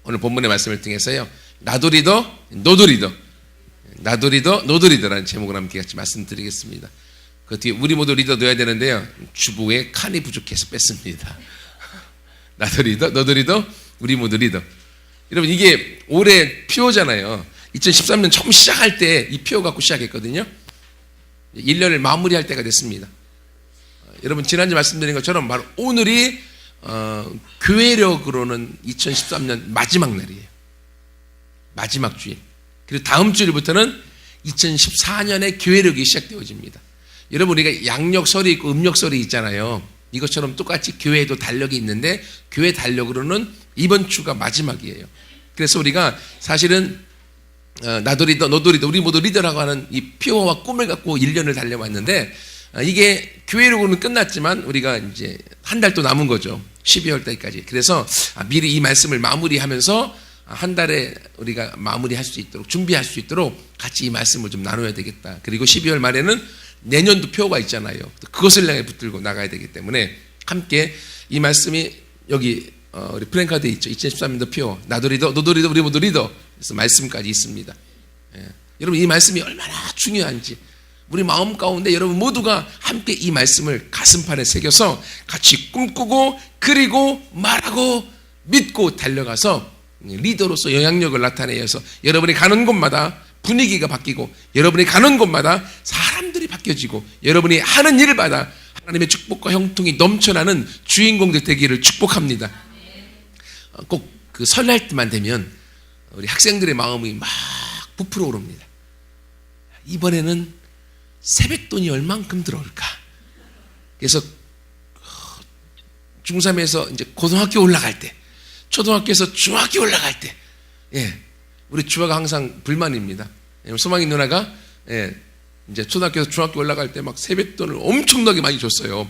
오늘 본문의 말씀을 통해서요. 나도 리더, 너도 리더. 나도 리더, 너도 리더라는 제목으로 함께 같이 말씀드리겠습니다. 그 뒤에 우리 모두 리더 넣어야 되는데요. 주부의 칸이 부족해서 뺐습니다. 나도 리더, 너도 리더, 우리 모두 리더. 여러분 이게 올해 표어잖아요. 2013년 처음 시작할 때 이 표어 갖고 시작했거든요. 1년을 마무리할 때가 됐습니다. 여러분 지난주 말씀드린 것처럼 바로 오늘이 교회력으로는 2013년 마지막 날이에요. 마지막 주일. 그리고 다음 주일부터는 2014년의 교회력이 시작되어집니다. 여러분 우리가 양력설이 있고 음력설이 있잖아요. 이것처럼 똑같이 교회에도 달력이 있는데 교회 달력으로는 이번 주가 마지막이에요. 그래서 우리가 사실은 나도 리더, 너도 리더, 우리 모두 리더라고 하는 이 표어와 꿈을 갖고 1년을 달려왔는데 이게 교회력으로는 끝났지만 우리가 이제 한 달 또 남은 거죠. 12월 달까지. 그래서 미리 이 말씀을 마무리하면서 한 달에 우리가 마무리할 수 있도록 준비할 수 있도록 같이 이 말씀을 좀 나눠야 되겠다. 그리고 12월 말에는 내년도 표가 있잖아요. 그것을 향해 붙들고 나가야 되기 때문에 함께 이 말씀이 여기 우리 프랭카드에 있죠. 2013년도 표. 나도 리더, 너도 리더, 우리 모두 리더. 그래서 말씀까지 있습니다. 예. 여러분 이 말씀이 얼마나 중요한지 우리 마음 가운데 여러분 모두가 함께 이 말씀을 가슴판에 새겨서 같이 꿈꾸고 그리고 말하고 믿고 달려가서 리더로서 영향력을 나타내어서 여러분이 가는 곳마다 분위기가 바뀌고 여러분이 가는 곳마다 사람들이 바뀌어지고 여러분이 하는 일마다 하나님의 축복과 형통이 넘쳐나는 주인공들 되기를 축복합니다. 꼭 그 설날 때만 되면 우리 학생들의 마음이 막 부풀어 오릅니다. 이번에는 세뱃돈이 얼만큼 들어올까? 그래서 중3에서 이제 고등학교 올라갈 때, 초등학교에서 중학교 올라갈 때, 우리 주아가 항상 불만입니다. 소망이 누나가 이제 초등학교에서 중학교 올라갈 때 막 세뱃돈을 엄청나게 많이 줬어요.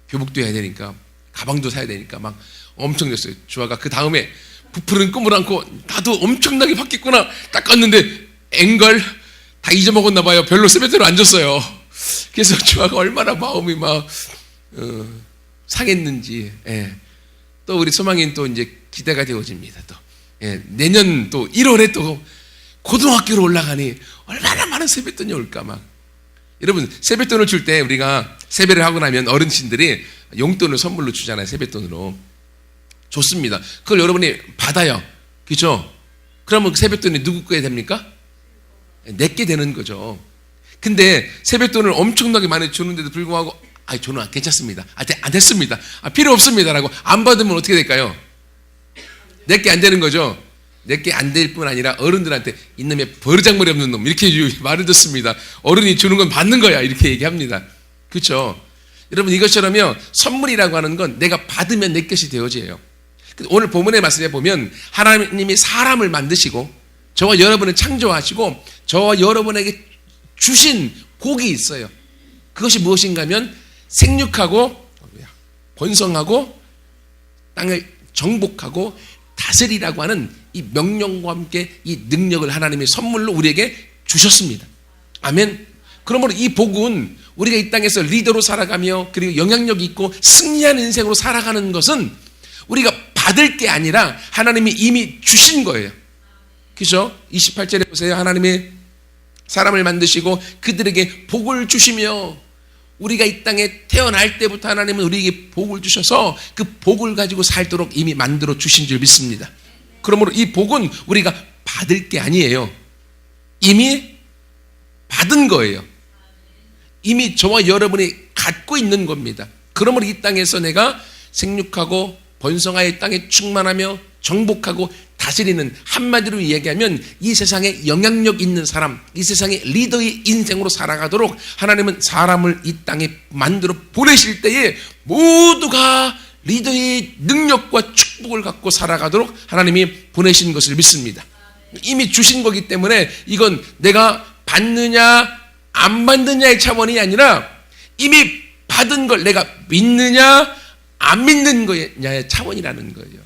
교복도 해야 되니까, 가방도 사야 되니까 막 엄청 줬어요. 주아가 그 다음에 부푸른 꿈을 안고 나도 엄청나게 받겠구나 딱 갔는데 앵걸 다 잊어먹었나 봐요. 별로 세뱃돈을 안 줬어요. 그래서 주아가 얼마나 마음이 막 상했는지. 또 우리 소망이는 또 이제 기대가 되어집니다. 또 내년 또 1월에 또 고등학교로 올라가니 얼마나 많은 세뱃돈이 올까 막. 여러분 세뱃돈을 줄 때 우리가 세배를 하고 나면 어르신들이 용돈을 선물로 주잖아요. 세뱃돈으로 좋습니다. 그걸 여러분이 받아요. 그죠? 그러면 그 세뱃돈이 누구 거에 됩니까? 내게 되는 거죠. 근데 세뱃돈을 엄청나게 많이 주는데도 불구하고 저는 괜찮습니다. 안 됐습니다. 필요 없습니다라고 안 받으면 어떻게 될까요? 내게 안 되는 거죠. 내게 안 될 뿐 아니라 어른들한테 이놈의 버르장머리 없는 놈 이렇게 말을 듣습니다. 어른이 주는 건 받는 거야 이렇게 얘기합니다. 그렇죠? 여러분 이것처럼요 선물이라고 하는 건 내가 받으면 내 것이 되어져요. 오늘 본문의 말씀에 보면 하나님이 사람을 만드시고 저와 여러분을 창조하시고 저와 여러분에게 주신 복이 있어요. 그것이 무엇인가 하면 생육하고 번성하고 땅을 정복하고 다스리라고 하는 이 명령과 함께 이 능력을 하나님의 선물로 우리에게 주셨습니다. 아멘. 그러므로 이 복은 우리가 이 땅에서 리더로 살아가며 그리고 영향력 있고 승리하는 인생으로 살아가는 것은 우리가 받을 게 아니라 하나님이 이미 주신 거예요. 그죠? 28절에 보세요. 하나님이 사람을 만드시고 그들에게 복을 주시며 우리가 이 땅에 태어날 때부터 하나님은 우리에게 복을 주셔서 그 복을 가지고 살도록 이미 만들어 주신 줄 믿습니다. 그러므로 이 복은 우리가 받을 게 아니에요. 이미 받은 거예요. 이미 저와 여러분이 갖고 있는 겁니다. 그러므로 이 땅에서 내가 생육하고 번성하여 땅에 충만하며 정복하고 다스리는 한마디로 이야기하면 이 세상에 영향력 있는 사람, 이 세상의 리더의 인생으로 살아가도록 하나님은 사람을 이 땅에 만들어 보내실 때에 모두가 리더의 능력과 축복을 갖고 살아가도록 하나님이 보내신 것을 믿습니다. 이미 주신 거기 때문에 이건 내가 받느냐 안 받느냐의 차원이 아니라 이미 받은 걸 내가 믿느냐 안 믿는 거냐의 차원이라는 거예요.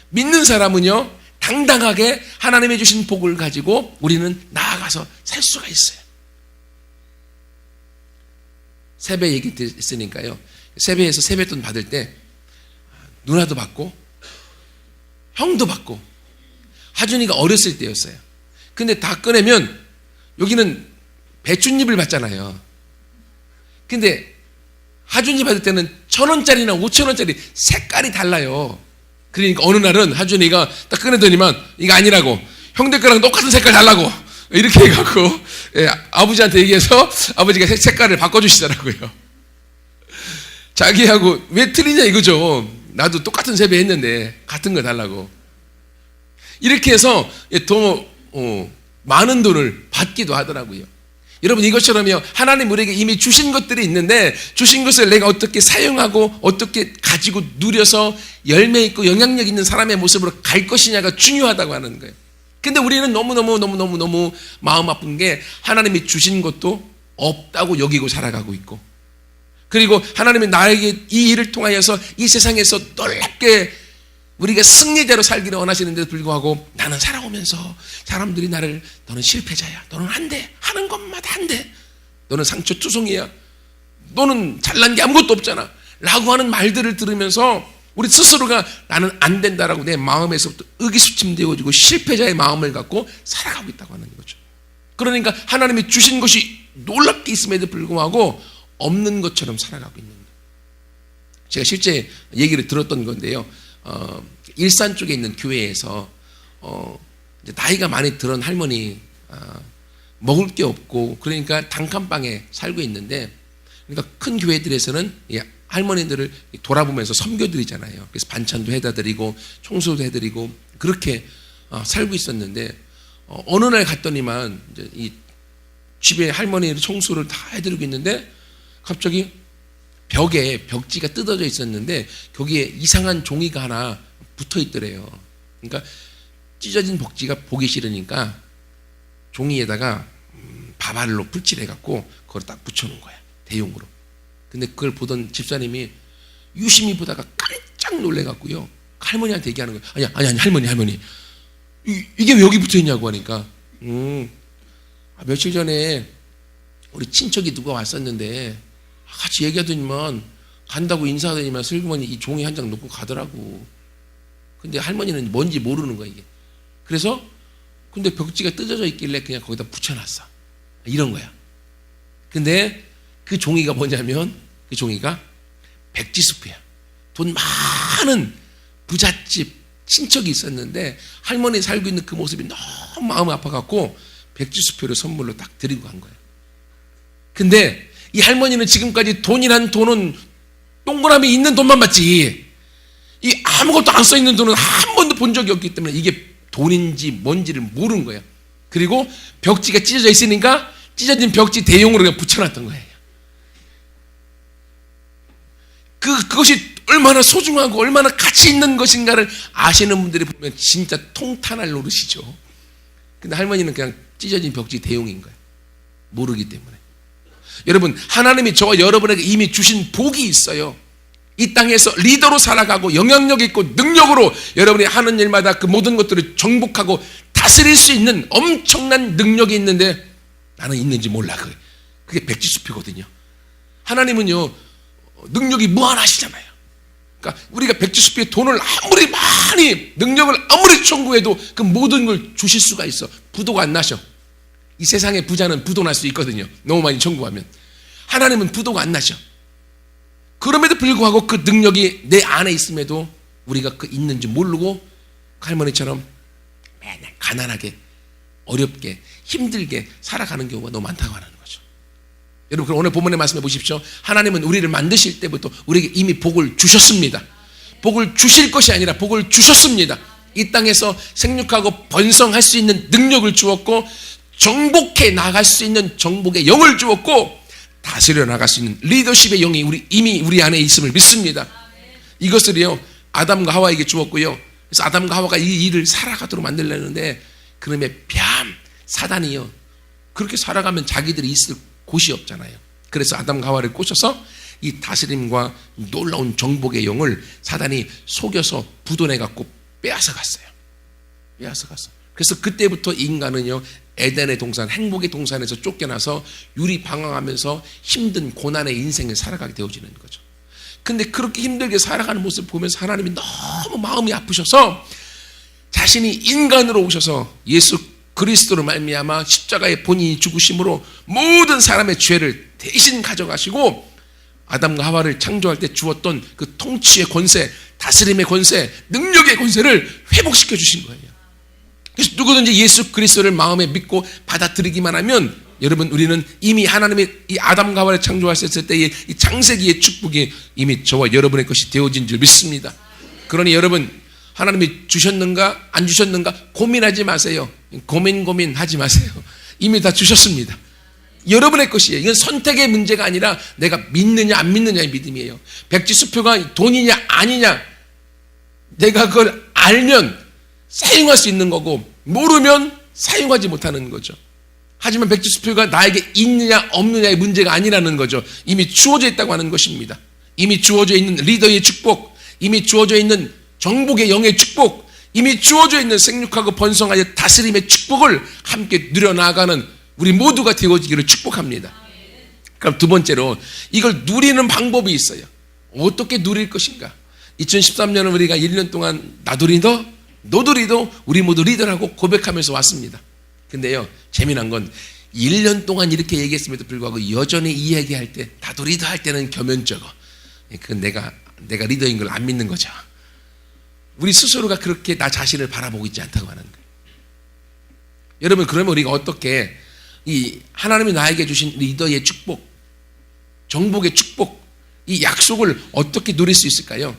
믿는 사람은요 당당하게 하나님이 주신 복을 가지고 우리는 나아가서 살 수가 있어요. 세배 얘기 했으니까요. 세배에서 세뱃돈 받을 때 누나도 받고 형도 받고. 하준이가 어렸을 때였어요. 근데 다 꺼내면 여기는 배춧잎을 받잖아요. 근데 하준이 받을 때는 1,000원짜리나 5,000원짜리 색깔이 달라요. 그러니까 어느 날은 하준이가 딱 꺼내더니만 이거 아니라고, 형들 거랑 똑같은 색깔 달라고 이렇게 해갖고, 예, 아버지한테 얘기해서 아버지가 색깔을 바꿔주시더라고요. 자기하고 왜 틀리냐 이거죠. 나도 똑같은 세배 했는데 같은 거 달라고. 이렇게 해서 더 많은 돈을 받기도 하더라고요. 여러분, 이것처럼요, 하나님 우리에게 이미 주신 것들이 있는데 주신 것을 내가 어떻게 사용하고 어떻게 가지고 누려서 열매 있고 영향력 있는 사람의 모습으로 갈 것이냐가 중요하다고 하는 거예요. 근데 우리는 너무 마음 아픈 게 하나님이 주신 것도 없다고 여기고 살아가고 있고, 그리고 하나님이 나에게 이 일을 통하여서 이 세상에서 놀랍게 우리가 승리자로 살기를 원하시는데도 불구하고 나는 살아오면서 사람들이 나를, 너는 실패자야, 너는 안 돼, 하는 것마다 안 돼, 너는 상처투성이야, 너는 잘난 게 아무것도 없잖아 라고 하는 말들을 들으면서 우리 스스로가 나는 안 된다라고 내 마음에서부터 의기소침되어지고 실패자의 마음을 갖고 살아가고 있다고 하는 거죠. 그러니까 하나님이 주신 것이 놀랍게 있음에도 불구하고 없는 것처럼 살아가고 있는 거예요. 제가 실제 얘기를 들었던 건데요, 일산 쪽에 있는 교회에서 이제 나이가 많이 들은 할머니, 먹을 게 없고 그러니까 단칸방에 살고 있는데, 그러니까 큰 교회들에서는 할머니들을 돌아보면서 섬겨드리잖아요. 그래서 반찬도 해다 드리고 청소도 해드리고 그렇게 살고 있었는데, 어느 날 갔더니만 이제 이 집에 할머니를 청소를 다 해드리고 있는데 갑자기 벽에 벽지가 뜯어져 있었는데 거기에 이상한 종이가 하나 붙어 있더래요. 그러니까 찢어진 벽지가 보기 싫으니까 종이에다가 바발로 풀칠해갖고 그걸 딱 붙여놓은 거야, 대용으로. 근데 그걸 보던 집사님이 유심히 보다가 깜짝 놀래갖고요, 할머니한테 얘기하는 거예요. 아니 할머니 이게 왜 여기 붙어 있냐고 하니까 며칠 전에 우리 친척이 누가 왔었는데 같이 얘기하더니만 간다고 인사하더니만 슬그머니 이 종이 한 장 놓고 가더라고. 근데 할머니는 뭔지 모르는 거야 이게. 그래서 근데 벽지가 뜯어져 있길래 그냥 거기다 붙여놨어, 이런 거야. 근데 그 종이가 뭐냐면 그 종이가 백지수표야. 돈 많은 부잣집 친척이 있었는데 할머니 살고 있는 그 모습이 너무 마음이 아파갖고 백지수표를 선물로 딱 드리고 간 거야. 근데 이 할머니는 지금까지 돈이란 돈은 동그라미 있는 돈만 받지, 이 아무것도 안 써있는 돈은 한 번도 본 적이 없기 때문에 이게 돈인지 뭔지를 모르는 거야. 그리고 벽지가 찢어져 있으니까 찢어진 벽지 대용으로 그냥 붙여놨던 거예요. 그것이 얼마나 소중하고 얼마나 가치 있는 것인가를 아시는 분들이 보면 진짜 통탄할 노릇이죠. 근데 할머니는 그냥 찢어진 벽지 대용인 거예요, 모르기 때문에. 여러분, 하나님이 저와 여러분에게 이미 주신 복이 있어요. 이 땅에서 리더로 살아가고 영향력 있고 능력으로 여러분이 하는 일마다 그 모든 것들을 정복하고 다스릴 수 있는 엄청난 능력이 있는데 나는 있는지 몰라. 그게 백지수표거든요. 하나님은요, 능력이 무한하시잖아요. 그러니까 우리가 백지수표에 돈을 아무리 많이, 능력을 아무리 청구해도 그 모든 걸 주실 수가 있어. 부도가 안 나셔. 이 세상의 부자는 부도 날 수 있거든요, 너무 많이 청구하면. 하나님은 부도가 안 나셔. 그럼에도 불구하고 그 능력이 내 안에 있음에도 우리가 그 있는지 모르고 할머니처럼 맨날 가난하게, 어렵게, 힘들게 살아가는 경우가 너무 많다고 하는 거죠. 여러분, 그럼 오늘 본문의 말씀해 보십시오. 하나님은 우리를 만드실 때부터 우리에게 이미 복을 주셨습니다. 복을 주실 것이 아니라 복을 주셨습니다. 이 땅에서 생육하고 번성할 수 있는 능력을 주었고, 정복해 나갈 수 있는 정복의 영을 주었고, 다스려 나갈 수 있는 리더십의 영이 이미 우리 안에 있음을 믿습니다. 이것을요, 아담과 하와에게 주었고요. 그래서 아담과 하와가 이 일을 살아가도록 만들려는데, 그놈의 뱀 사단이요, 그렇게 살아가면 자기들이 있을 곳이 없잖아요. 그래서 아담과 하와를 꼬셔서 이 다스림과 놀라운 정복의 영을 사단이 속여서 부도내갖고 빼앗아 갔어요. 그래서 그때부터 인간은요, 에덴의 동산, 행복의 동산에서 쫓겨나서 유리방황하면서 힘든 고난의 인생을 살아가게 되어지는 거죠. 근데 그렇게 힘들게 살아가는 모습을 보면서 하나님이 너무 마음이 아프셔서 자신이 인간으로 오셔서 예수 그리스도로 말미암아 십자가의 본인이 죽으심으로 모든 사람의 죄를 대신 가져가시고 아담과 하와를 창조할 때 주었던 그 통치의 권세, 다스림의 권세, 능력의 권세를 회복시켜 주신 거예요. 그래서 누구든지 예수 그리스도를 마음에 믿고 받아들이기만 하면 여러분 우리는 이미 하나님의 이 아담과 하와를 창조하셨을 때의 이 창세기의 축복이 이미 저와 여러분의 것이 되어진 줄 믿습니다. 그러니 여러분 하나님이 주셨는가 안 주셨는가 고민하지 마세요. 고민하지 마세요. 이미 다 주셨습니다. 여러분의 것이에요. 이건 선택의 문제가 아니라 내가 믿느냐 안 믿느냐의 믿음이에요. 백지수표가 돈이냐 아니냐 내가 그걸 알면 사용할 수 있는 거고 모르면 사용하지 못하는 거죠. 하지만 백지수표가 나에게 있느냐 없느냐의 문제가 아니라는 거죠. 이미 주어져 있다고 하는 것입니다. 이미 주어져 있는 리더의 축복, 이미 주어져 있는 정복의 영의 축복, 이미 주어져 있는 생육하고 번성하여 다스림의 축복을 함께 누려나가는 우리 모두가 되어지기를 축복합니다. 그럼 두 번째로 이걸 누리는 방법이 있어요. 어떻게 누릴 것인가? 2013년은 우리가 1년 동안 나도 리더, 너도 리더, 우리 모두 리더라고 고백하면서 왔습니다. 근데요, 재미난 건 1년 동안 이렇게 얘기했음에도 불구하고 여전히 이 얘기할 때 나도 리더 할 때는 겸연쩍어. 그건 내가 리더인 걸 안 믿는 거죠. 우리 스스로가 그렇게 나 자신을 바라보고 있지 않다고 하는 거예요. 여러분, 그러면 우리가 어떻게 이 하나님이 나에게 주신 리더의 축복, 정복의 축복, 이 약속을 어떻게 누릴 수 있을까요?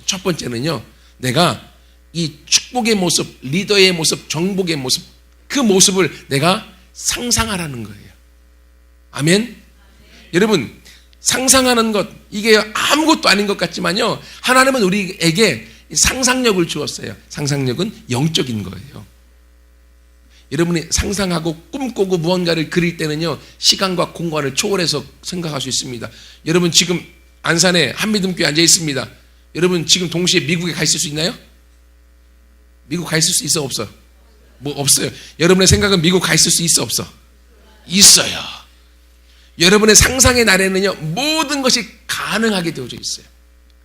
첫 번째는요, 내가 이 축복의 모습, 리더의 모습, 정복의 모습, 그 모습을 내가 상상하라는 거예요. 아멘? 여러분, 상상하는 것, 이게 아무것도 아닌 것 같지만요, 하나님은 우리에게 상상력을 주었어요. 상상력은 영적인 거예요. 여러분이 상상하고 꿈꾸고 무언가를 그릴 때는요, 시간과 공간을 초월해서 생각할 수 있습니다. 여러분 지금 안산에 한미듬교에 앉아 있습니다. 여러분 지금 동시에 미국에 가 있을 수 있나요? 미국 가 있을 수 있어 없어? 뭐 없어요. 여러분의 생각은 미국 가 있을 수 있어 없어? 있어요. 여러분의 상상의 날에는요, 모든 것이 가능하게 되어져 있어요.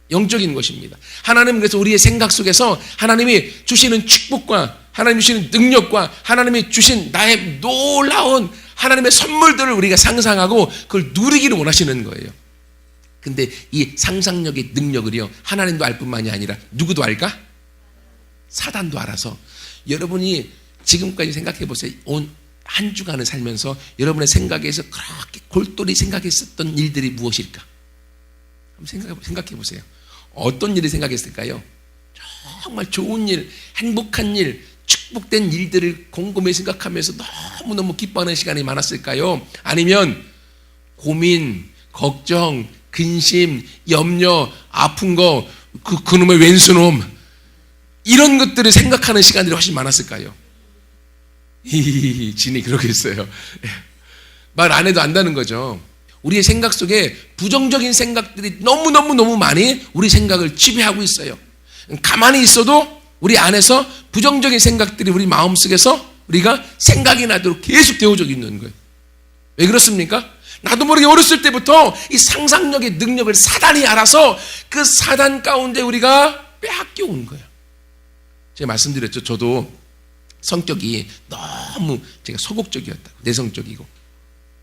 영적인 것입니다. 하나님은 그래서 우리의 생각 속에서 하나님이 주시는 축복과 하나님이 주시는 능력과 하나님이 주신 나의 놀라운 하나님의 선물들을 우리가 상상하고 그걸 누리기를 원하시는 거예요. 근데 이 상상력의 능력을요, 하나님도 알 뿐만이 아니라 누구도 알까? 사단도 알아서. 여러분이 지금까지 생각해 보세요. 온 한 주간을 살면서 여러분의 생각에서 그렇게 골똘히 생각했었던 일들이 무엇일까? 한번 생각해 보세요. 어떤 일을 생각했을까요? 정말 좋은 일, 행복한 일, 축복된 일들을 곰곰이 생각하면서 너무너무 기뻐하는 시간이 많았을까요? 아니면 고민, 걱정, 근심, 염려, 아픈 거, 그놈의 왼수놈, 이런 것들을 생각하는 시간들이 훨씬 많았을까요? 진이 그러겠어요. 말 안 해도 안다는 거죠. 우리의 생각 속에 부정적인 생각들이 너무너무 많이 우리 생각을 지배하고 있어요. 가만히 있어도 우리 안에서 부정적인 생각들이 우리 마음속에서 우리가 생각이 나도록 계속 되어져 있는 거예요. 왜 그렇습니까? 나도 모르게 어렸을 때부터 이 상상력의 능력을 사단이 알아서 그 사단 가운데 우리가 빼앗겨온 거예요. 제가 말씀드렸죠. 저도 성격이 너무 제가 소극적이었다고, 내성적이고.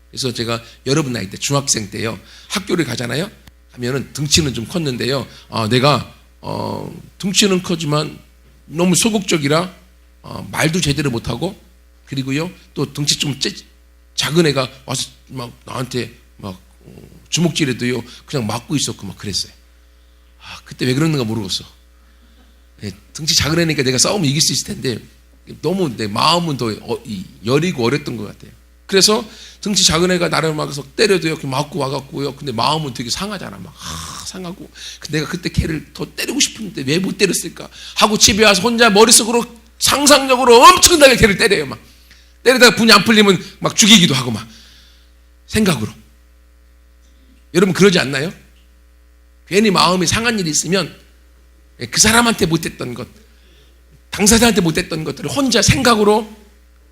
그래서 제가 여러분 나이 때 중학생 때요, 학교를 가잖아요. 하면은 등치는 좀 컸는데요, 내가 등치는 크지만 너무 소극적이라 말도 제대로 못하고, 그리고요 또 등치 좀 작은 애가 와서 막 나한테 막 주먹질해도요 그냥 맞고 있었고 막 그랬어요. 그때 왜 그러는가 모르겠어. 등치 작은 애니까 내가 싸우면 이길 수 있을 텐데 너무 내 마음은 더 여리고 어렸던 것 같아요. 그래서 등치 작은 애가 나를 막 때려도 이렇게 맞고 와갖고요. 근데 마음은 되게 상하잖아. 막 상하고. 내가 그때 걔를 더 때리고 싶은데 왜 못 때렸을까 하고 집에 와서 혼자 머릿속으로 상상력으로 엄청나게 걔를 때려요. 막 때리다가 분이 안 풀리면 막 죽이기도 하고 막 생각으로. 여러분 그러지 않나요? 괜히 마음이 상한 일이 있으면 그 사람한테 못했던 것, 당사자한테 못했던 것들을 혼자 생각으로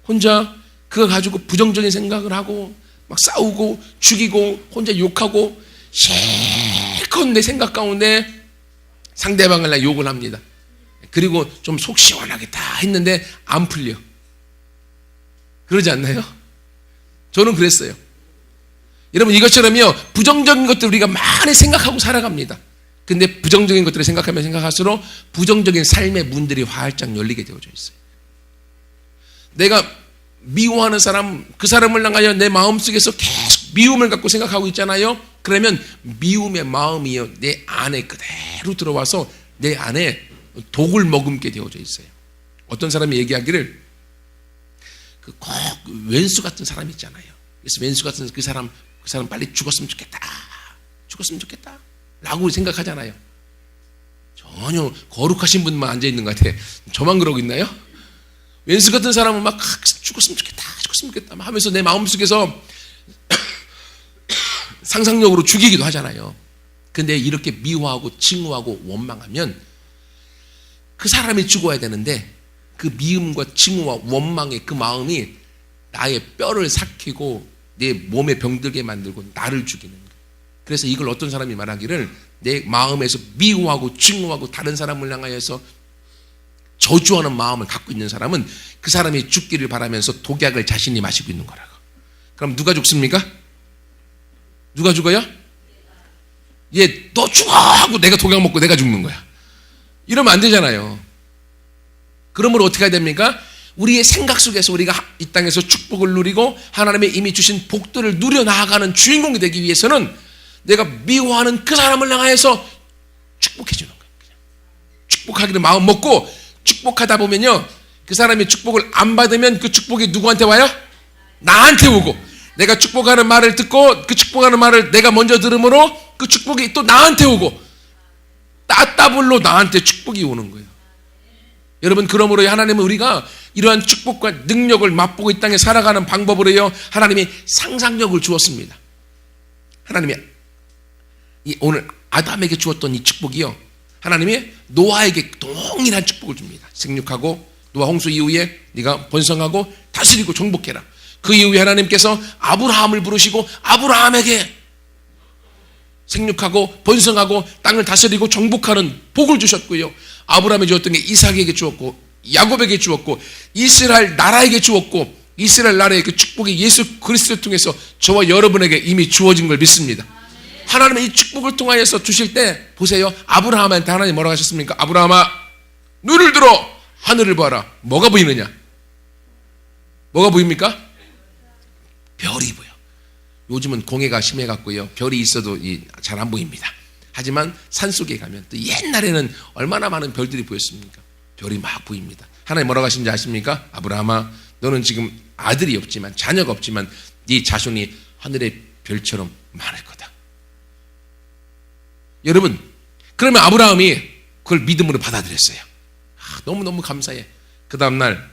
혼자 그거 가지고 부정적인 생각을 하고 막 싸우고 죽이고 혼자 욕하고 실컷 내 생각 가운데 상대방을 나 욕을 합니다. 그리고 좀 속 시원하게 다 했는데 안 풀려. 그러지 않나요? 저는 그랬어요. 여러분, 이것처럼요, 부정적인 것들 우리가 많이 생각하고 살아갑니다. 근데 부정적인 것들을 생각하면 생각할수록 부정적인 삶의 문들이 활짝 열리게 되어져 있어요. 내가 미워하는 사람, 그 사람을 향하여 내 마음속에서 계속 미움을 갖고 생각하고 있잖아요. 그러면 미움의 마음이요, 내 안에 그대로 들어와서 내 안에 독을 머금게 되어져 있어요. 어떤 사람이 얘기하기를 꼭 왼수 같은 사람이 있잖아요. 그래서 왼수 같은 그 사람 빨리 죽었으면 좋겠다. 죽었으면 좋겠다. 라고 생각하잖아요. 전혀 거룩하신 분만 앉아있는 것 같아. 저만 그러고 있나요? 왼수 같은 사람은 막 죽었으면 좋겠다. 죽었으면 좋겠다. 하면서 내 마음속에서 상상력으로 죽이기도 하잖아요. 근데 이렇게 미워하고 증오하고 원망하면 그 사람이 죽어야 되는데 그 미움과 증오와 원망의 그 마음이 나의 뼈를 삭히고 내 몸에 병들게 만들고 나를 죽이는 거예요. 그래서 이걸 어떤 사람이 말하기를 내 마음에서 미워하고 증오하고 다른 사람을 향하여서 저주하는 마음을 갖고 있는 사람은 그 사람이 죽기를 바라면서 독약을 자신이 마시고 있는 거라고. 그럼 누가 죽습니까? 누가 죽어요? 얘 너 죽어 하고 내가 독약 먹고 내가 죽는 거야. 이러면 안 되잖아요. 그러므로 어떻게 해야 됩니까? 우리의 생각 속에서 우리가 이 땅에서 축복을 누리고 하나님의 이미 주신 복들을 누려 나아가는 주인공이 되기 위해서는 내가 미워하는 그 사람을 향해서 축복해 주는 거예요. 축복하기를 마음 먹고 축복하다 보면요, 그 사람이 축복을 안 받으면 그 축복이 누구한테 와요? 나한테 오고, 내가 축복하는 말을 듣고 그 축복하는 말을 내가 먼저 들음으로 그 축복이 또 나한테 오고, 따따블로 나한테 축복이 오는 거예요. 여러분, 그러므로 하나님은 우리가 이러한 축복과 능력을 맛보고 이 땅에 살아가는 방법으로요, 하나님이 상상력을 주었습니다. 하나님이 오늘 아담에게 주었던 이 축복이요, 하나님이 노아에게 동일한 축복을 줍니다. 생육하고 노아 홍수 이후에 네가 번성하고 다스리고 정복해라. 그 이후에 하나님께서 아브라함을 부르시고 아브라함에게 생육하고 번성하고 땅을 다스리고 정복하는 복을 주셨고요, 아브라함에 주었던 게 이삭에게 주었고 야곱에게 주었고 이스라엘 나라에게 주었고, 이스라엘 나라의 그 축복이 예수 그리스도를 통해서 저와 여러분에게 이미 주어진 걸 믿습니다. 하나님의 이 축복을 통하여서 주실 때 보세요, 아브라함한테 하나님 뭐라고 하셨습니까? 아브라함아, 눈을 들어 하늘을 봐라. 뭐가 보이느냐? 뭐가 보입니까? 별이 보여. 요즘은 공해가 심해갖고요, 별이 있어도 잘 안 보입니다. 하지만 산속에 가면 또 옛날에는 얼마나 많은 별들이 보였습니까? 별이 막 보입니다. 하나님 뭐라고 하시는지 아십니까? 아브라함아, 너는 지금 아들이 없지만, 자녀가 없지만 네 자손이 하늘의 별처럼 많을 거다. 여러분, 그러면 아브라함이 그걸 믿음으로 받아들였어요. 너무너무 감사해. 그 다음날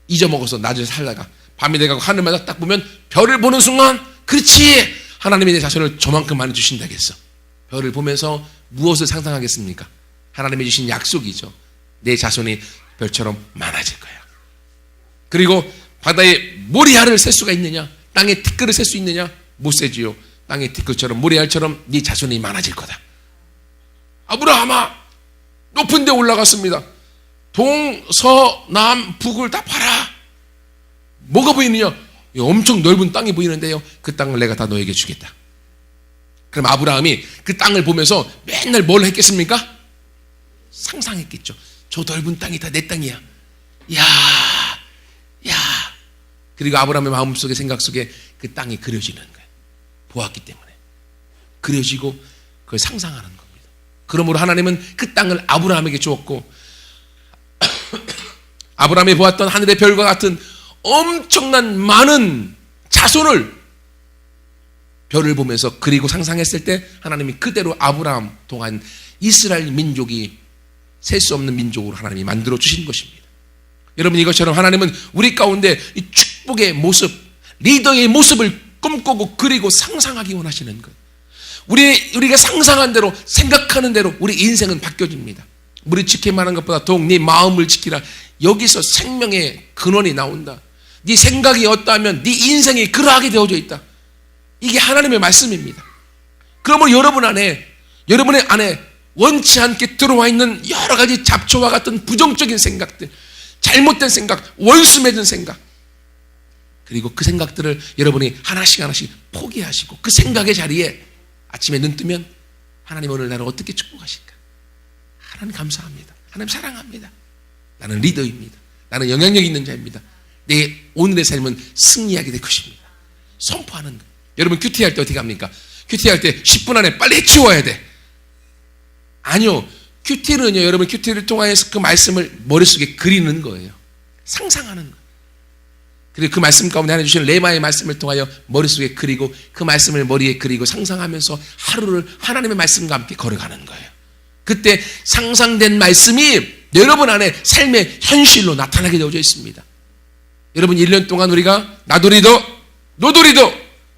잊어먹어서 낮에 살다가 밤이 돼가고 하늘마다 딱 보면 별을 보는 순간, 그렇지, 하나님이 내 자손을 저만큼 많이 주신다겠어. 별을 보면서 무엇을 상상하겠습니까? 하나님이 주신 약속이죠. 내 자손이 별처럼 많아질 거야. 그리고 바다에 모래알을 셀 수가 있느냐? 땅에 티끌을 셀 수 있느냐? 못 세지요. 땅의 티끌처럼 모래알처럼 네 자손이 많아질 거다. 아브라함아, 높은 데 올라갔습니다. 동, 서, 남, 북을 다 봐라. 뭐가 보이느냐? 엄청 넓은 땅이 보이는데요, 그 땅을 내가 다 너에게 주겠다. 그럼 아브라함이 그 땅을 보면서 맨날 뭘 했겠습니까? 상상했겠죠. 저 넓은 땅이 다 내 땅이야. 야. 그리고 아브라함의 마음속에, 생각 속에 그 땅이 그려지는 거예요. 보았기 때문에. 그려지고 그걸 상상하는 겁니다. 그러므로 하나님은 그 땅을 아브라함에게 주었고, 아브라함이 보았던 하늘의 별과 같은 엄청난 많은 자손을 별을 보면서 그리고 상상했을 때 하나님이 그대로 아브라함 동안 이스라엘 민족이 셀 수 없는 민족으로 하나님이 만들어 주신 것입니다. 여러분, 이것처럼 하나님은 우리 가운데 이 축복의 모습, 리더의 모습을 꿈꾸고 그리고 상상하기 원하시는 것. 우리가 상상한 대로, 생각하는 대로 우리 인생은 바뀌어집니다. 우리 지킬 만한 것보다 더욱 네 마음을 지키라. 여기서 생명의 근원이 나온다. 네 생각이 어떠하면 네 인생이 그러하게 되어져 있다. 이게 하나님의 말씀입니다. 그러면 여러분의 안에 원치 않게 들어와 있는 여러 가지 잡초와 같은 부정적인 생각들, 잘못된 생각, 원수 맺은 생각, 그리고 그 생각들을 여러분이 하나씩 하나씩 포기하시고 그 생각의 자리에 아침에 눈 뜨면 하나님 오늘 나를 어떻게 축복하실까? 하나님 감사합니다. 하나님 사랑합니다. 나는 리더입니다. 나는 영향력 있는 자입니다. 내 오늘의 삶은 승리하게 될 것입니다. 선포하는 것. 여러분 큐티할 때 어떻게 합니까? 큐티할 때 10분 안에 빨리 해치워야 돼. 아니요. 큐티는요, 여러분 큐티를 통하여서 그 말씀을 머릿속에 그리는 거예요. 상상하는 거예요. 그리고 그 말씀 가운데 하나님 주신 레마의 말씀을 통하여 머릿속에 그리고 그 말씀을 머리에 그리고 상상하면서 하루를 하나님의 말씀과 함께 걸어가는 거예요. 그때 상상된 말씀이 여러분 안에 삶의 현실로 나타나게 되어져 있습니다. 여러분 1년 동안 우리가 나도 리더, 너도 리더,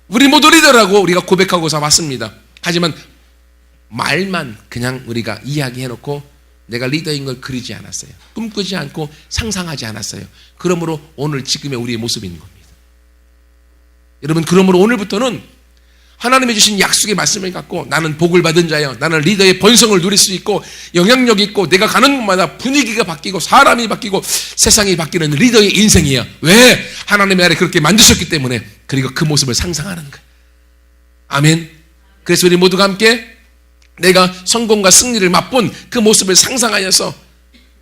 우리 모두 리더라고 우리가 고백하고서 왔습니다. 하지만 말만 그냥 우리가 이야기해놓고 내가 리더인 걸 그리지 않았어요. 꿈꾸지 않고 상상하지 않았어요. 그러므로 오늘 지금의 우리의 모습인 겁니다. 여러분 그러므로 오늘부터는 하나님이 주신 약속의 말씀을 갖고 나는 복을 받은 자여, 나는 리더의 번성을 누릴 수 있고 영향력 있고 내가 가는 곳마다 분위기가 바뀌고 사람이 바뀌고 세상이 바뀌는 리더의 인생이야. 왜? 하나님의 아래 그렇게 만드셨기 때문에. 그리고 그 모습을 상상하는 거야. 아멘. 그래서 우리 모두가 함께 내가 성공과 승리를 맛본 그 모습을 상상하여서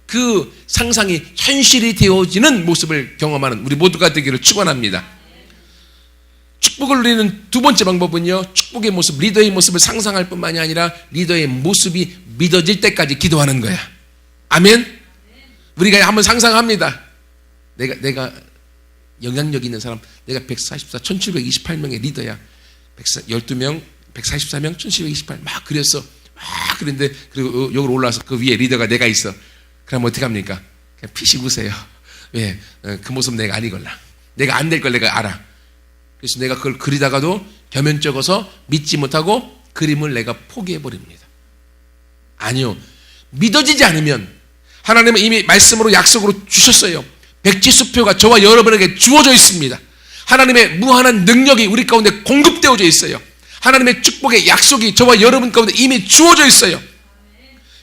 그 상상이 현실이 되어지는 모습을 경험하는 우리 모두가 되기를 축원합니다. 축복을 누리는 두 번째 방법은요, 축복의 모습, 리더의 모습을 상상할 뿐만이 아니라 리더의 모습이 믿어질 때까지 기도하는 거야. 아멘. 우리가 한번 상상합니다. 내가 영향력 있는 사람, 내가 144, 1728명의 리더야. 12명, 144명, 1728 막 그렸어. 막 그랬는데 그리고 여기로 올라와서 그 위에 리더가 내가 있어. 그럼 어떻게 합니까? 그냥 피식 우세요. 왜? 그 모습 내가 아니걸라. 내가 안 될 걸 내가 알아. 그래서 내가 그걸 그리다가도 겸연쩍어서 믿지 못하고 그림을 내가 포기해버립니다. 아니요. 믿어지지 않으면 하나님은 이미 말씀으로 약속으로 주셨어요. 백지수표가 저와 여러분에게 주어져 있습니다. 하나님의 무한한 능력이 우리 가운데 공급되어져 있어요. 하나님의 축복의 약속이 저와 여러분 가운데 이미 주어져 있어요.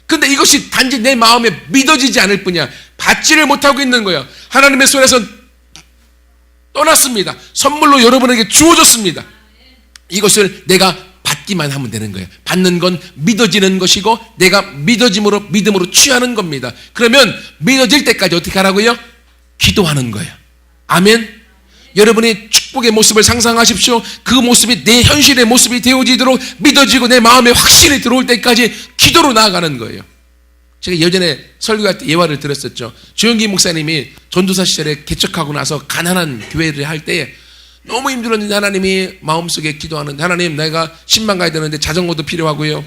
근데 이것이 단지 내 마음에 믿어지지 않을 뿐이야. 받지를 못하고 있는 거예요. 하나님의 손에서 떠났습니다. 선물로 여러분에게 주어졌습니다. 이것을 내가 받기만 하면 되는 거예요. 받는 건 믿어지는 것이고 내가 믿음으로 취하는 겁니다. 그러면 믿어질 때까지 어떻게 하라고요? 기도하는 거예요. 아멘. 여러분이 축복의 모습을 상상하십시오. 그 모습이 내 현실의 모습이 되어지도록 믿어지고 내 마음에 확신이 들어올 때까지 기도로 나아가는 거예요. 제가 예전에 설교할 때 예화를 들었었죠. 조영기 목사님이 전도사 시절에 개척하고 나서 가난한 교회를 할 때 너무 힘들었는데 하나님이 마음속에 기도하는데 하나님 내가 10만 가야 되는데 자전거도 필요하고요.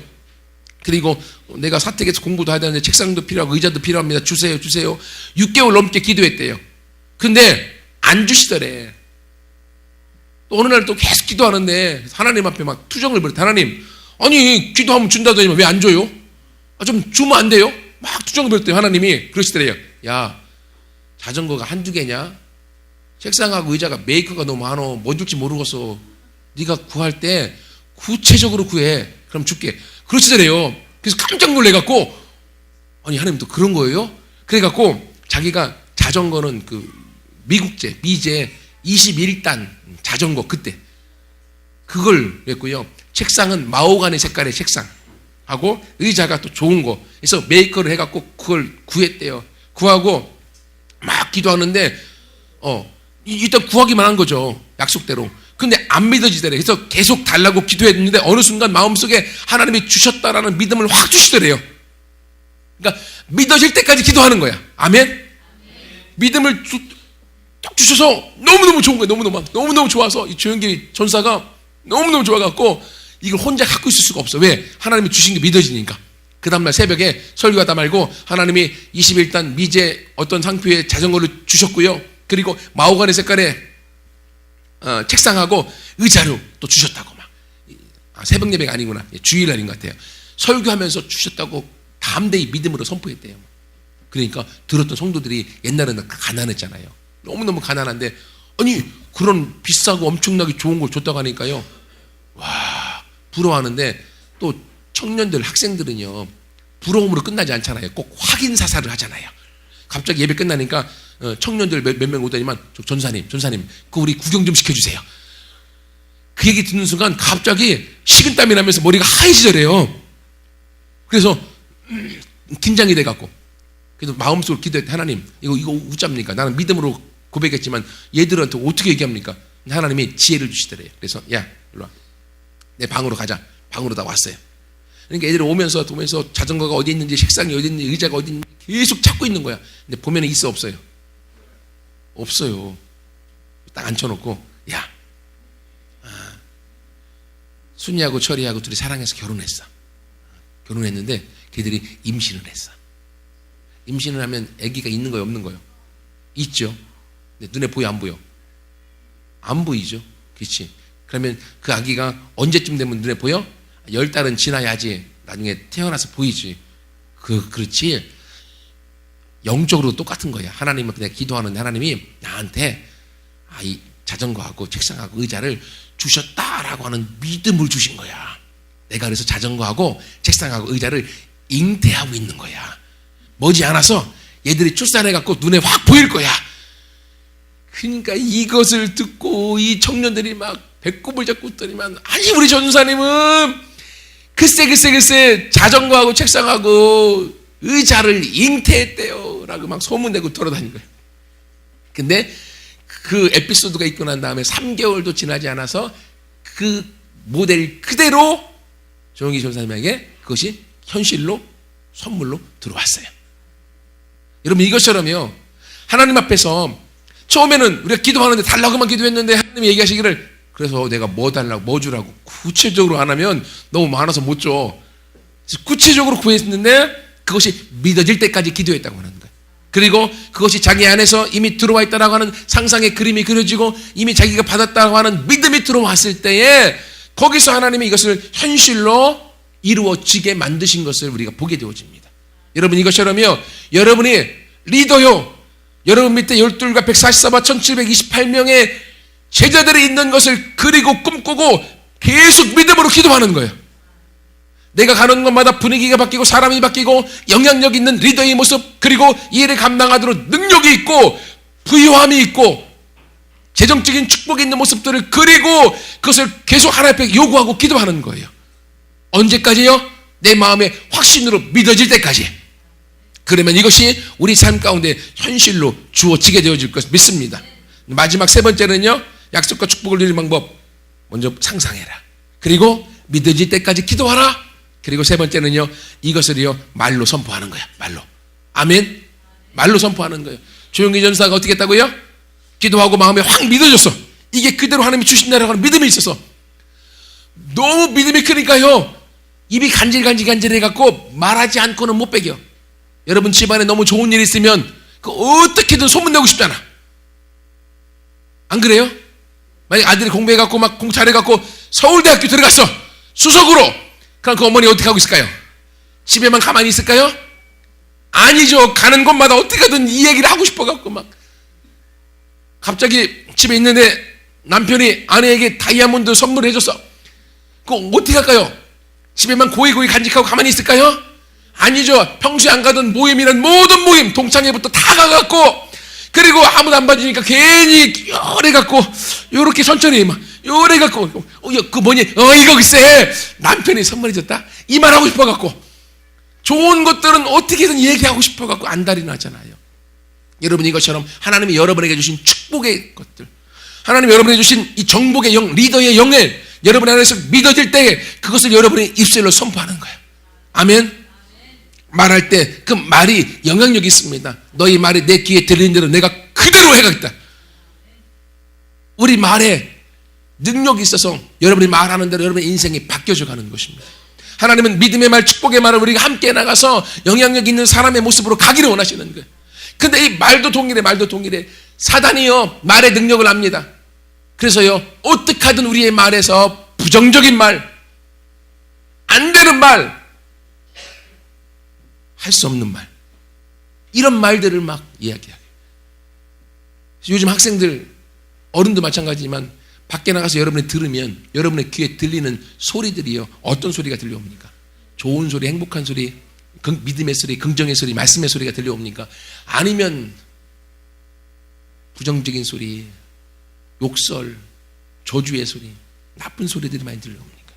그리고 내가 사택에서 공부도 해야 되는데 책상도 필요하고 의자도 필요합니다. 주세요. 6개월 넘게 기도했대요. 근데 안 주시더래. 또 어느 날 또 계속 기도하는데 하나님 앞에 막 투정을 벌였대. 하나님, 아니 기도하면 준다더니 왜 안 줘요? 좀 주면 안 돼요? 막 투정을 벌였대요. 하나님이 그러시더래요. 야, 자전거가 한두 개냐? 책상하고 의자가 메이커가 너무 많어. 뭐 줄지 모르겠어. 네가 구할 때 구체적으로 구해. 그럼 줄게. 그러시더래요. 그래서 깜짝 놀래갖고 아니 하나님 또 그런 거예요? 그래갖고 자기가 자전거는 그 미제 21단 자전거 그때 그걸 했고요. 책상은 마호가니 색깔의 책상하고 의자가 또 좋은 거. 그래서 메이커를 해갖고 그걸 구했대요. 구하고 막 기도하는데 일단 구하기만 한 거죠. 약속대로. 근데 안 믿어지더래. 그래서 계속 달라고 기도했는데 어느 순간 마음속에 하나님이 주셨다라는 믿음을 확 주시더래요. 그러니까 믿어질 때까지 기도하는 거야. 아멘? 믿음을 딱 주셔서 너무너무 좋은 거예요. 너무너무 좋아서 이 조영기 전사가 너무너무 좋아갖고 이걸 혼자 갖고 있을 수가 없어. 왜? 하나님이 주신 게 믿어지니까. 그 다음날 새벽에 설교하다 말고 하나님이 21단 미제 어떤 상표에 자전거를 주셨고요. 그리고 마호가니 색깔의 책상하고 의자로 또 주셨다고 막. 새벽 예배가 아니구나. 주일날인 것 같아요. 설교하면서 주셨다고 담대히 믿음으로 선포했대요. 그러니까 들었던 성도들이 옛날에는 가난했잖아요. 너무너무 가난한데 아니 그런 비싸고 엄청나게 좋은 걸 줬다고 하니까요. 와 부러워하는데 또 청년들 학생들은요. 부러움으로 끝나지 않잖아요. 꼭 확인 사살을 하잖아요. 갑자기 예배 끝나니까 청년들 몇 명 오더니만 전사님 그 우리 구경 좀 시켜주세요. 그 얘기 듣는 순간 갑자기 식은땀이 나면서 머리가 하얘지더래요. 그래서 긴장이 돼갖고 그래도 마음속으로 기도했대. 하나님 이거 웃잡니까? 나는 믿음으로 고백했지만 얘들한테 어떻게 얘기합니까? 하나님이 지혜를 주시더래요. 그래서 야 일로 와. 내 방으로 가자. 방으로 다 왔어요. 그러니까 애들이 오면서 자전거가 어디 있는지 식상이 어디 있는지 의자가 어디 있는지 계속 찾고 있는 거야. 근데 보면 있어 없어요? 없어요. 딱 앉혀놓고 야 순이하고 철이하고 둘이 사랑해서 결혼했어. 결혼했는데 걔들이 임신을 했어. 임신을 하면 아기가 있는 거예요 없는 거예요? 있죠. 근데 눈에 보여 안 보여? 안 보이죠. 그렇지. 그러면 그 아기가 언제쯤 되면 눈에 보여? 10달은 지나야지 나중에 태어나서 보이지. 그렇지. 영적으로 똑같은 거야. 하나님 앞에 내가 기도하는데 하나님이 나한테 이 자전거하고 책상하고 의자를 주셨다라고 하는 믿음을 주신 거야. 내가 그래서 자전거하고 책상하고 의자를 잉태하고 있는 거야. 머지않아서 얘들이 출산해갖고 눈에 확 보일 거야. 그러니까 이것을 듣고 이 청년들이 막 배꼽을 잡고 있더니만 아니 우리 전사님은 글쎄 자전거하고 책상하고 의자를 잉태했대요 라고 막 소문내고 돌아다닌 거예요. 근데 그 에피소드가 있고 난 다음에 3개월도 지나지 않아서 그 모델 그대로 조용기 전사님에게 그것이 현실로 선물로 들어왔어요. 여러분 이것처럼요 하나님 앞에서 처음에는 우리가 기도하는데 달라고만 기도했는데 하나님이 얘기하시기를 그래서 내가 뭐 달라고 뭐 주라고 구체적으로 안 하면 너무 많아서 못 줘. 구체적으로 구했는데 그것이 믿어질 때까지 기도했다고 하는 거예요. 그리고 그것이 자기 안에서 이미 들어와 있다라고 하는 상상의 그림이 그려지고 이미 자기가 받았다고 하는 믿음이 들어왔을 때에 거기서 하나님이 이것을 현실로 이루어지게 만드신 것을 우리가 보게 되어집니다. 여러분 이것처럼요 여러분이 리더요 여러분 밑에 12과 144와 1728명의 제자들이 있는 것을 그리고 꿈꾸고 계속 믿음으로 기도하는 거예요. 내가 가는 곳마다 분위기가 바뀌고 사람이 바뀌고 영향력 있는 리더의 모습 그리고 이 일을 감당하도록 능력이 있고 부유함이 있고 재정적인 축복이 있는 모습들을 그리고 그것을 계속 하나님 앞에 요구하고 기도하는 거예요. 언제까지요? 내 마음의 확신으로 믿어질 때까지. 그러면 이것이 우리 삶 가운데 현실로 주어지게 되어질 것을 믿습니다. 마지막 세 번째는요 약속과 축복을 누리는 방법. 먼저 상상해라. 그리고 믿어질 때까지 기도하라. 그리고 세 번째는요 이것을요 말로 선포하는 거야. 말로. 아멘. 말로 선포하는 거예요. 조용기 전사가 어떻게 했다고요? 기도하고 마음에 확 믿어졌어. 이게 그대로 하나님이 주신다라고 하는 믿음이 있어서 너무 믿음이 크니까요 입이 간질간질해갖고 말하지 않고는 못 배겨. 여러분 집안에 너무 좋은 일이 있으면 그 어떻게든 소문내고 싶잖아. 안 그래요? 만약 아들이 공부해갖고 막 공부 잘해갖고 서울대학교 들어갔어. 수석으로. 그럼 그 어머니 어떻게 하고 있을까요? 집에만 가만히 있을까요? 아니죠. 가는 곳마다 어떻게든 이 얘기를 하고 싶어갖고 막 갑자기 집에 있는데 남편이 아내에게 다이아몬드 선물해줬어. 그거 어떻게 할까요? 집에만 고이 간직하고 가만히 있을까요? 아니죠. 평소에 안 가던 모임이란 모든 모임 동창회부터 다 가갖고 그리고 아무도 안 봐주니까 괜히 요래갖고 요렇게 천천히 막 요래갖고 그 뭐니 이거 글쎄 남편이 선물해줬다 이 말 하고 싶어갖고 좋은 것들은 어떻게든 얘기하고 싶어갖고 안달이 나잖아요. 여러분 이것처럼 하나님이 여러분에게 주신 축복의 것들 하나님이 여러분에게 주신 이 정복의 영 리더의 영을 여러분 안에서 믿어질 때 그것을 여러분의 입술로 선포하는 거예요. 아멘. 말할 때 그 말이 영향력이 있습니다. 너희 말이 내 귀에 들리는 대로 내가 그대로 해가겠다. 우리 말에 능력이 있어서 여러분이 말하는 대로 여러분의 인생이 바뀌어져 가는 것입니다. 하나님은 믿음의 말, 축복의 말을 우리가 함께 나가서 영향력 있는 사람의 모습으로 가기를 원하시는 거예요. 근데 이 말도 동일해. 사단이요 말의 능력을 압니다. 그래서요 어떻게 하든 우리의 말에서 부정적인 말, 안 되는 말, 할 수 없는 말 이런 말들을 막 이야기해요. 요즘 학생들 어른도 마찬가지지만 밖에 나가서 여러분이 들으면 여러분의 귀에 들리는 소리들이요 어떤 소리가 들려옵니까? 좋은 소리, 행복한 소리, 믿음의 소리, 긍정의 소리, 말씀의 소리가 들려옵니까? 아니면 부정적인 소리, 욕설, 저주의 소리, 나쁜 소리들이 많이 들려옵니까?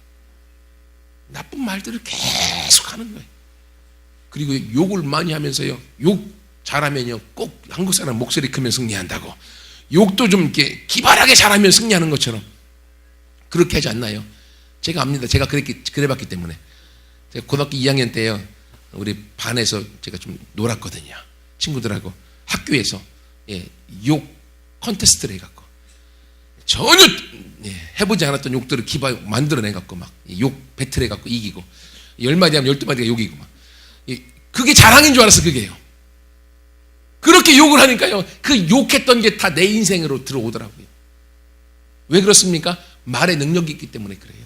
나쁜 말들을 계속 하는 거예요. 그리고 욕을 많이 하면서요, 욕 잘하면요, 꼭 한국 사람 목소리 크면 승리한다고, 욕도 좀 이렇게 기발하게 잘하면 승리하는 것처럼 그렇게 하지 않나요? 제가 압니다. 제가 그래봤기 때문에. 제가 고등학교 2학년 때요, 우리 반에서 제가 좀 놀았거든요. 친구들하고 학교에서 욕 컨테스트를 해갖고 전혀 해보지 않았던 욕들을 만들어내갖고 막 욕 배틀 해갖고 이기고 10마디 하면 12마디가 욕이고 막 그게 자랑인 줄 알았어. 그게요. 그렇게 욕을 하니까요, 그 욕했던 게 다 내 인생으로 들어오더라고요. 왜 그렇습니까? 말의 능력이 있기 때문에 그래요.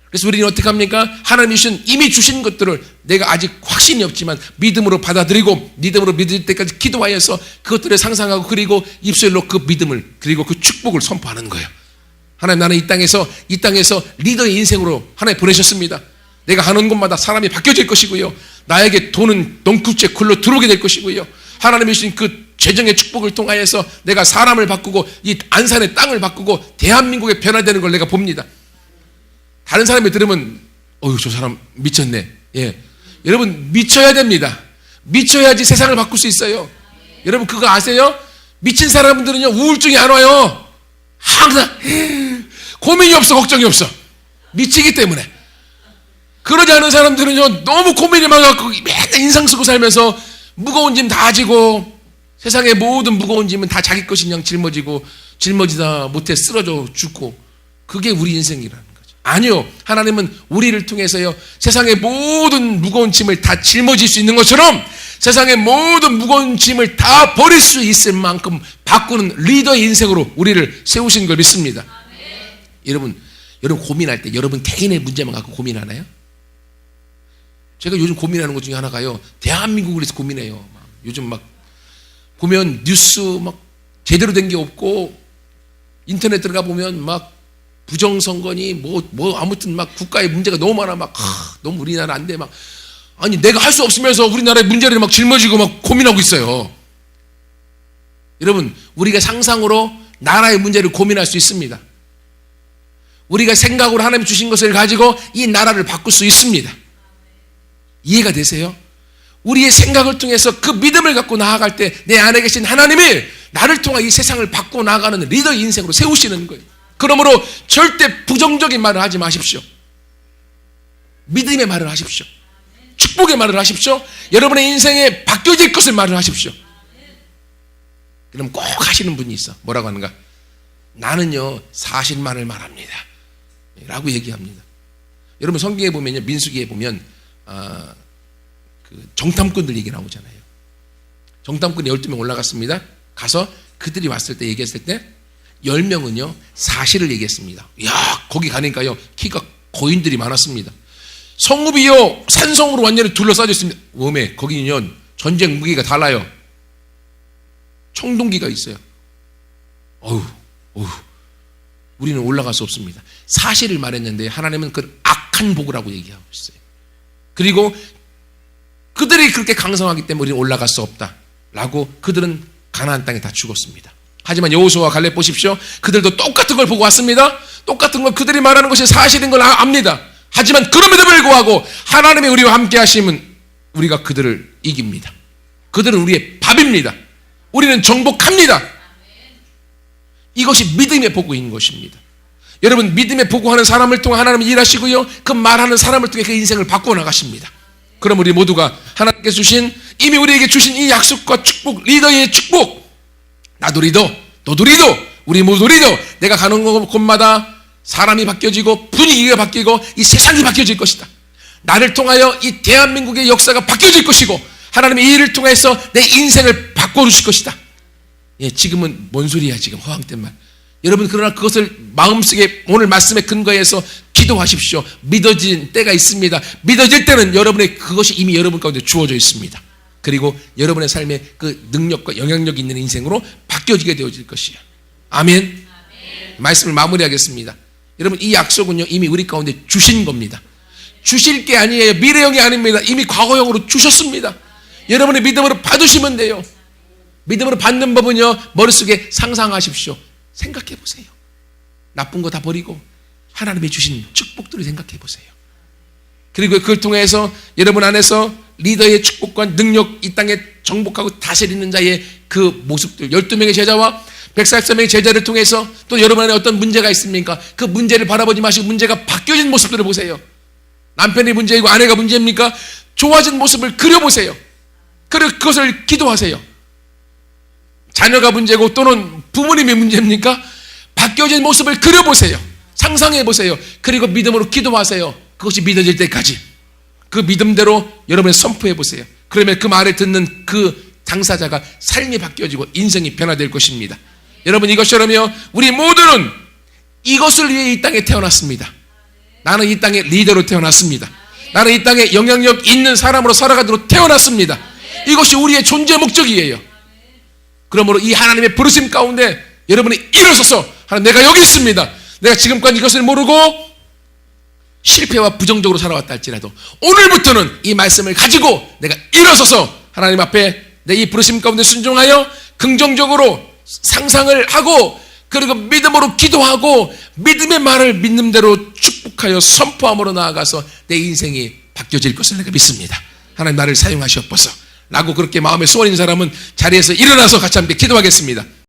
그래서 우리는 어떻게 합니까? 하나님이 이미 주신 것들을 내가 아직 확신이 없지만 믿음으로 받아들이고 믿음으로 믿을 때까지 기도하여서 그것들을 상상하고 그리고 입술로 그 믿음을 그리고 그 축복을 선포하는 거예요. 하나님, 나는 이 땅에서 리더의 인생으로 하나님 보내셨습니다. 내가 하는 곳마다 사람이 바뀌어질 것이고요, 나에게 돈은 넝쿨째 굴러 들어오게 될 것이고요, 하나님이 주신 그 재정의 축복을 통하여서 내가 사람을 바꾸고 이 안산의 땅을 바꾸고 대한민국에 변화되는 걸 내가 봅니다. 다른 사람이 들으면 어휴, 저 사람 미쳤네. 여러분, 미쳐야 됩니다. 미쳐야지 세상을 바꿀 수 있어요. 여러분, 그거 아세요? 미친 사람들은요, 우울증이 안 와요. 항상 고민이 없어, 걱정이 없어. 미치기 때문에. 그러지 않은 사람들은요, 너무 고민이 많아갖고 맨날 인상 쓰고 살면서 무거운 짐 다 지고 세상의 모든 무거운 짐은 다 자기 것인 양 짊어지다 못해 쓰러져 죽고, 그게 우리 인생이라는 거죠. 아니요, 하나님은 우리를 통해서요, 세상의 모든 무거운 짐을 다 짊어질 수 있는 것처럼 세상의 모든 무거운 짐을 다 버릴 수 있을 만큼 바꾸는 리더의 인생으로 우리를 세우신 걸 믿습니다. 여러분 고민할 때 여러분 개인의 문제만 갖고 고민하나요? 제가 요즘 고민하는 것 중에 하나가요, 대한민국을 위해서 고민해요. 요즘 막 보면 뉴스 막 제대로 된 게 없고, 인터넷 들어가 보면 막 부정선거니 뭐 아무튼 막 국가의 문제가 너무 많아. 막 너무 우리나라 안 돼. 막 아니, 내가 할 수 없으면서 우리나라의 문제를 막 짊어지고 막 고민하고 있어요. 여러분, 우리가 상상으로 나라의 문제를 고민할 수 있습니다. 우리가 생각으로 하나님 주신 것을 가지고 이 나라를 바꿀 수 있습니다. 이해가 되세요? 우리의 생각을 통해서 그 믿음을 갖고 나아갈 때 내 안에 계신 하나님이 나를 통해 이 세상을 바꾸어 나가는 리더의 인생으로 세우시는 거예요. 그러므로 절대 부정적인 말을 하지 마십시오. 믿음의 말을 하십시오. 축복의 말을 하십시오. 여러분의 인생에 바뀌어질 것을 말을 하십시오. 그럼 꼭 하시는 분이 있어. 뭐라고 하는가? 나는요, 사실만을 말합니다 라고 얘기합니다. 여러분, 성경에 보면요, 민수기에 보면 그 정탐꾼들 얘기 나오잖아요. 정탐꾼이 12명 올라갔습니다. 가서 그들이 왔을 때 얘기했을 때 10명은요 사실을 얘기했습니다. 야, 거기 가니까요 키가 거인들이 많았습니다. 성읍이요 산성으로 완전히 둘러싸여 있습니다. 웜에 거기는요 전쟁 무기가 달라요. 청동기가 있어요. 어휴, 우리는 올라갈 수 없습니다. 사실을 말했는데 하나님은 그 악한 복이라고 얘기하고 있어요. 그리고 그들이 그렇게 강성하기 때문에 우리는 올라갈 수 없다라고 그들은 가나안 땅에 다 죽었습니다. 하지만 여호수아와 갈렙 보십시오. 그들도 똑같은 걸 보고 왔습니다. 똑같은 걸 그들이 말하는 것이 사실인 걸 압니다. 하지만 그럼에도 불구하고 하나님이 우리와 함께 하시면 우리가 그들을 이깁니다. 그들은 우리의 밥입니다. 우리는 정복합니다. 이것이 믿음의 복인 것입니다. 여러분, 믿음의 보고하는 사람을 통해 하나님이 일하시고요, 그 말하는 사람을 통해 그 인생을 바꾸어 나가십니다. 그럼 우리 모두가 하나님께서 주신, 이미 우리에게 주신 이 약속과 축복, 리더의 축복, 나도 리더, 너도 리더, 우리 모두 리더, 내가 가는 곳마다 사람이 바뀌어지고 분위기가 바뀌고 이 세상이 바뀌어질 것이다. 나를 통하여 이 대한민국의 역사가 바뀌어질 것이고 하나님의 이 일을 통해서 내 인생을 바꿔주실 것이다. 지금은 뭔 소리야, 지금 허황된 말. 여러분, 그러나 그것을 마음속에 오늘 말씀에 근거해서 기도하십시오. 믿어진 때가 있습니다. 믿어질 때는 여러분의 그것이 이미 여러분 가운데 주어져 있습니다. 그리고 여러분의 삶에 그 능력과 영향력이 있는 인생으로 바뀌어지게 되어질 것이에요. 아멘. 말씀을 마무리하겠습니다. 여러분, 이 약속은요 이미 우리 가운데 주신 겁니다. 주실 게 아니에요. 미래형이 아닙니다. 이미 과거형으로 주셨습니다. 여러분의 믿음으로 받으시면 돼요. 믿음으로 받는 법은요, 머릿속에 상상하십시오. 생각해 보세요. 나쁜 거 다 버리고 하나님이 주신 축복들을 생각해 보세요. 그리고 그걸 통해서 여러분 안에서 리더의 축복과 능력, 이 땅에 정복하고 다스리는 자의 그 모습들, 12명의 제자와 144명의 제자를 통해서 또 여러분 안에 어떤 문제가 있습니까? 그 문제를 바라보지 마시고 문제가 바뀌어진 모습들을 보세요. 남편이 문제이고 아내가 문제입니까? 좋아진 모습을 그려보세요. 그리고 그것을 기도하세요. 자녀가 문제고 또는 부모님이 문제입니까? 바뀌어진 모습을 그려보세요. 상상해보세요. 그리고 믿음으로 기도하세요. 그것이 믿어질 때까지 그 믿음대로 여러분이 선포해보세요. 그러면 그 말을 듣는 그 당사자가 삶이 바뀌어지고 인생이 변화될 것입니다. 여러분, 이것처럼요, 우리 모두는 이것을 위해 이 땅에 태어났습니다. 나는 이 땅의 리더로 태어났습니다. 나는 이 땅에 영향력 있는 사람으로 살아가도록 태어났습니다. 이것이 우리의 존재 목적이에요. 그러므로 이 하나님의 부르심 가운데 여러분이 일어서서, 하나님, 내가 여기 있습니다. 내가 지금까지 이것을 모르고 실패와 부정적으로 살아왔다 할지라도 오늘부터는 이 말씀을 가지고 내가 일어서서 하나님 앞에 내 이 부르심 가운데 순종하여 긍정적으로 상상을 하고 그리고 믿음으로 기도하고 믿음의 말을 믿는 대로 축복하여 선포함으로 나아가서 내 인생이 바뀌어질 것을 내가 믿습니다. 하나님 나를 사용하시옵소서 라고 그렇게 마음에 소원인 사람은 자리에서 일어나서 같이 함께 기도하겠습니다.